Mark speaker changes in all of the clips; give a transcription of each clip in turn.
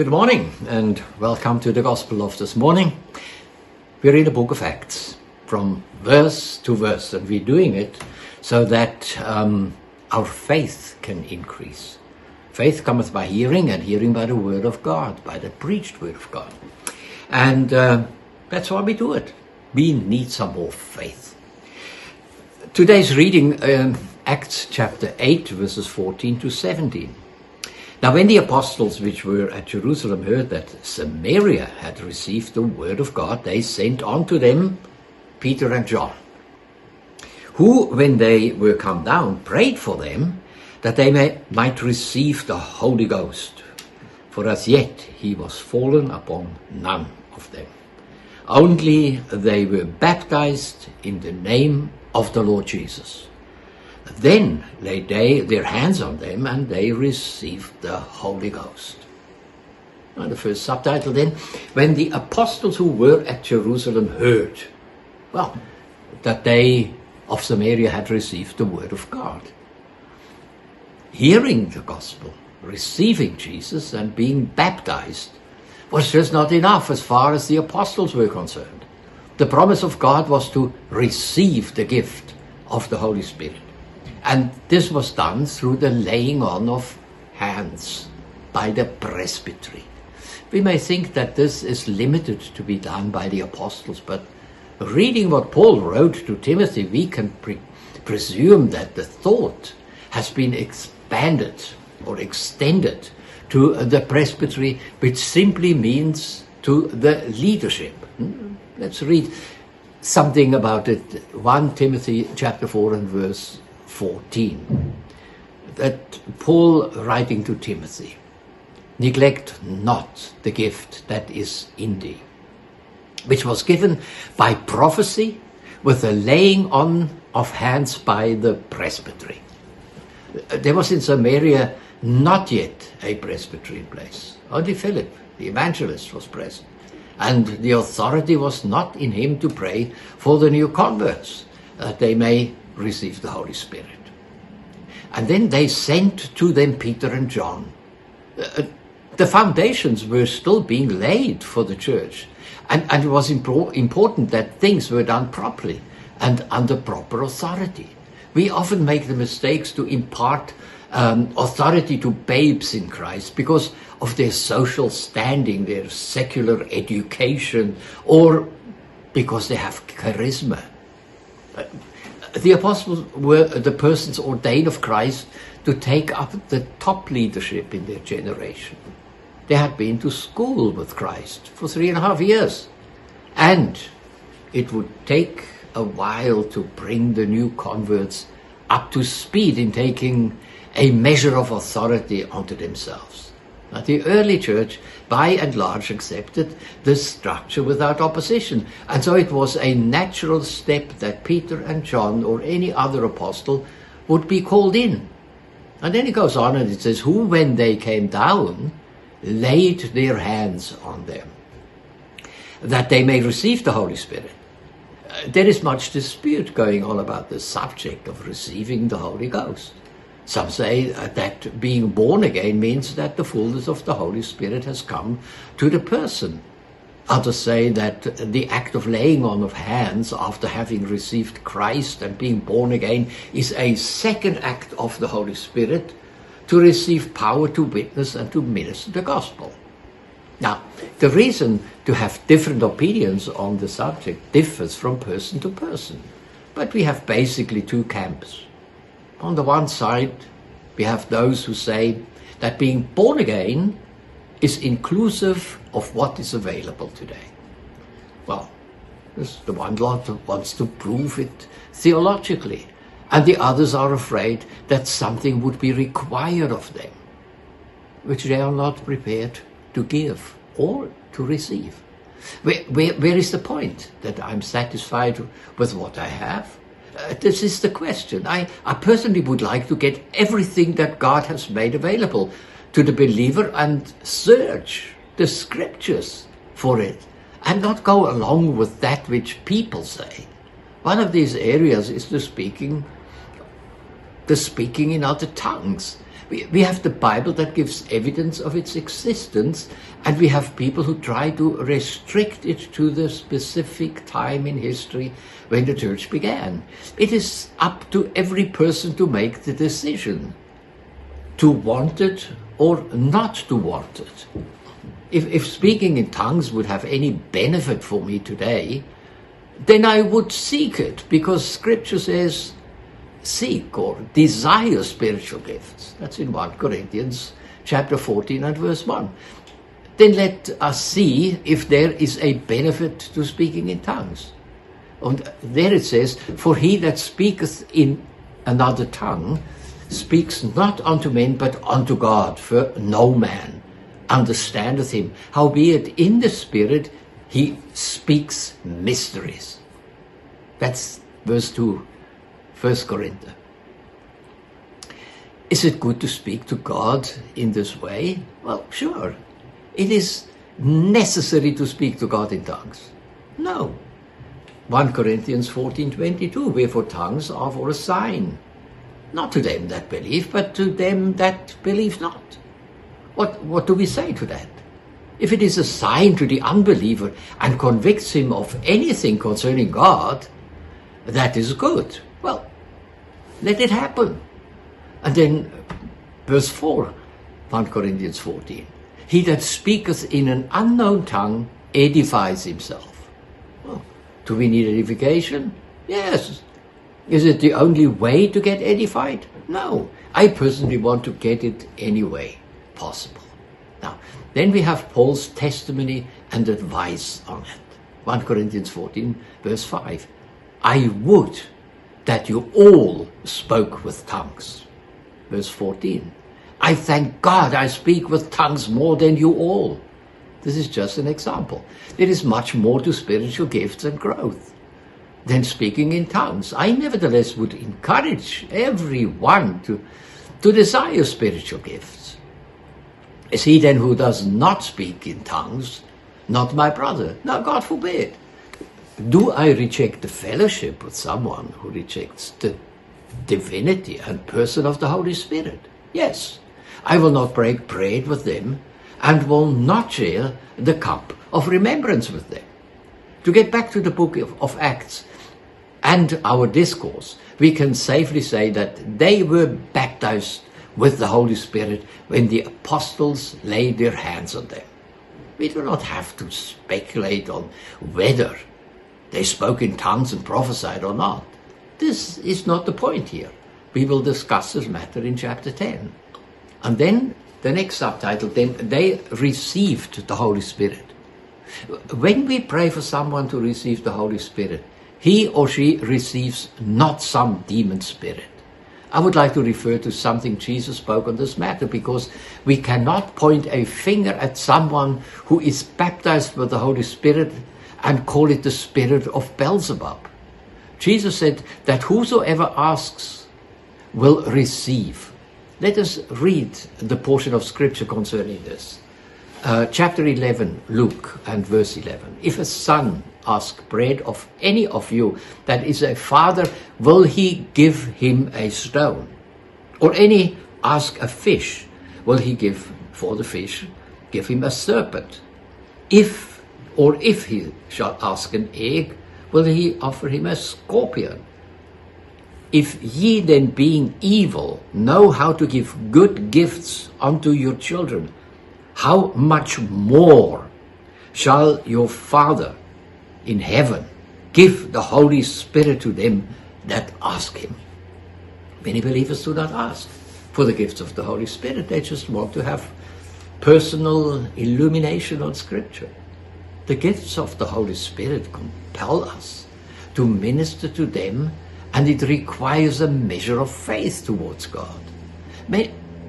Speaker 1: Good morning and welcome to the Gospel of this morning. We're in the book of Acts from verse to verse, and we're doing it so that our faith can increase. Faith cometh by hearing, and hearing by the word of God, by the preached word of God. And that's why we do it. We need some more faith. Today's reading, Acts chapter 8, verses 14 to 17. Now when the apostles which were at Jerusalem heard that Samaria had received the word of God, they sent unto them Peter and John, who, when they were come down, prayed for them, that they might receive the Holy Ghost. For as yet he was fallen upon none of them. Only they were baptized in the name of the Lord Jesus. Then laid they their hands on them, and they received the Holy Ghost. Now the first subtitle then, when the apostles who were at Jerusalem heard, that they of Samaria had received the word of God. Hearing the gospel, receiving Jesus, and being baptized was just not enough as far as the apostles were concerned. The promise of God was to receive the gift of the Holy Spirit. And this was done through the laying on of hands by the presbytery. We may think that this is limited to be done by the apostles, but reading what Paul wrote to Timothy, we can presume that the thought has been expanded or extended to the presbytery, which simply means to the leadership. Let's read something about it. 1 Timothy chapter 4 and verse 14, that Paul writing to Timothy, neglect not the gift that is in thee, which was given by prophecy with the laying on of hands by the presbytery. There was in Samaria not yet a presbytery in place. Only Philip, the evangelist, was present, and the authority was not in him to pray for the new converts, that they may receive the Holy Spirit. And then they sent to them Peter and John. The foundations were still being laid for the church, and it was important that things were done properly and under proper authority. We often make the mistakes to impart authority to babes in Christ because of their social standing, their secular education, or because they have charisma. The apostles were the persons ordained of Christ to take up the top leadership in their generation. They had been to school with Christ for 3.5 years. And it would take a while to bring the new converts up to speed in taking a measure of authority onto themselves. Now, the early church, by and large, accepted this structure without opposition. And so it was a natural step that Peter and John or any other apostle would be called in. And then it goes on and it says, who, when they came down, laid their hands on them, that they may receive the Holy Spirit. There is much dispute going on about the subject of receiving the Holy Ghost. Some say that being born again means that the fullness of the Holy Spirit has come to the person. Others say that the act of laying on of hands after having received Christ and being born again is a second act of the Holy Spirit to receive power to witness and to minister the gospel. Now, the reason to have different opinions on the subject differs from person to person, but we have basically two camps. On the one side, we have those who say that being born again is inclusive of what is available today. Well, there's the one lot that wants to prove it theologically, and the others are afraid that something would be required of them, which they are not prepared to give or to receive. Where is the point? That I'm satisfied with what I have? This is the question. I personally would like to get everything that God has made available to the believer and search the scriptures for it and not go along with that which people say. One of these areas is the speaking in other tongues, We have the Bible that gives evidence of its existence, and we have people who try to restrict it to the specific time in history when the church began. It is up to every person to make the decision to want it or not to want it. If speaking in tongues would have any benefit for me today, then I would seek it, because Scripture says, seek or desire spiritual gifts. That's in 1 Corinthians chapter 14 and verse 1. Then let us see if there is a benefit to speaking in tongues. And there it says, for he that speaketh in another tongue speaks not unto men but unto God, for no man understandeth him. Howbeit in the Spirit he speaks mysteries. That's verse 2. 1 Corinthians. Is it good to speak to God in this way? Well, sure. It is necessary to speak to God in tongues. No. 1 Corinthians 14:22, wherefore tongues are for a sign, not to them that believe, but to them that believe not. What do we say to that? If it is a sign to the unbeliever and convicts him of anything concerning God, that is good. Well, let it happen. And then verse 4, 1 Corinthians 14. He that speaketh in an unknown tongue edifies himself. Well, do we need edification? Yes. Is it the only way to get edified? No. I personally want to get it any way possible. Now, then we have Paul's testimony and advice on it. 1 Corinthians 14, verse 5. I would that you all spoke with tongues. Verse 14. I thank God I speak with tongues more than you all. This is just an example. There is much more to spiritual gifts and growth than speaking in tongues. I nevertheless would encourage everyone to desire spiritual gifts. Is he then who does not speak in tongues not my brother? No, God forbid. Do I reject the fellowship with someone who rejects the divinity and person of the Holy Spirit? Yes. I will not break bread with them and will not share the cup of remembrance with them. To get back to the book of Acts and our discourse, we can safely say that they were baptized with the Holy Spirit when the apostles laid their hands on them. We do not have to speculate on whether they spoke in tongues and prophesied or not. This is not the point here. We will discuss this matter in chapter 10. And then the next subtitle, then they received the Holy Spirit. When we pray for someone to receive the Holy Spirit, he or she receives not some demon spirit. I would like to refer to something Jesus spoke on this matter, because we cannot point a finger at someone who is baptized with the Holy Spirit and call it the spirit of Beelzebub. Jesus said that whosoever asks will receive. Let us read the portion of Scripture concerning this. Chapter 11, Luke, and verse 11. If a son ask bread of any of you that is a father, will he give him a stone? Or any ask a fish, will he give for the fish, give him a serpent? If he shall ask an egg, will he offer him a scorpion? If ye then, being evil, know how to give good gifts unto your children, how much more shall your Father in heaven give the Holy Spirit to them that ask him? Many believers do not ask for the gifts of the Holy Spirit. They just want to have personal illumination on Scripture. The gifts of the Holy Spirit compel us to minister to them, and it requires a measure of faith towards God.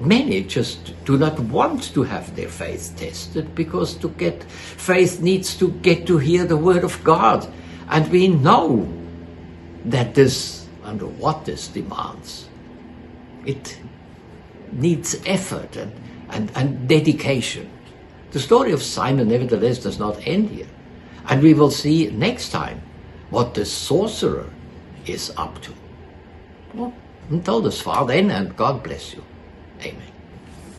Speaker 1: Many just do not want to have their faith tested, because to get faith needs to get to hear the Word of God. And we know that this, under what this demands, it needs effort and dedication. The story of Simon, nevertheless, does not end here. And we will see next time what the sorcerer is up to. Well, until this far then, and God bless you. Amen.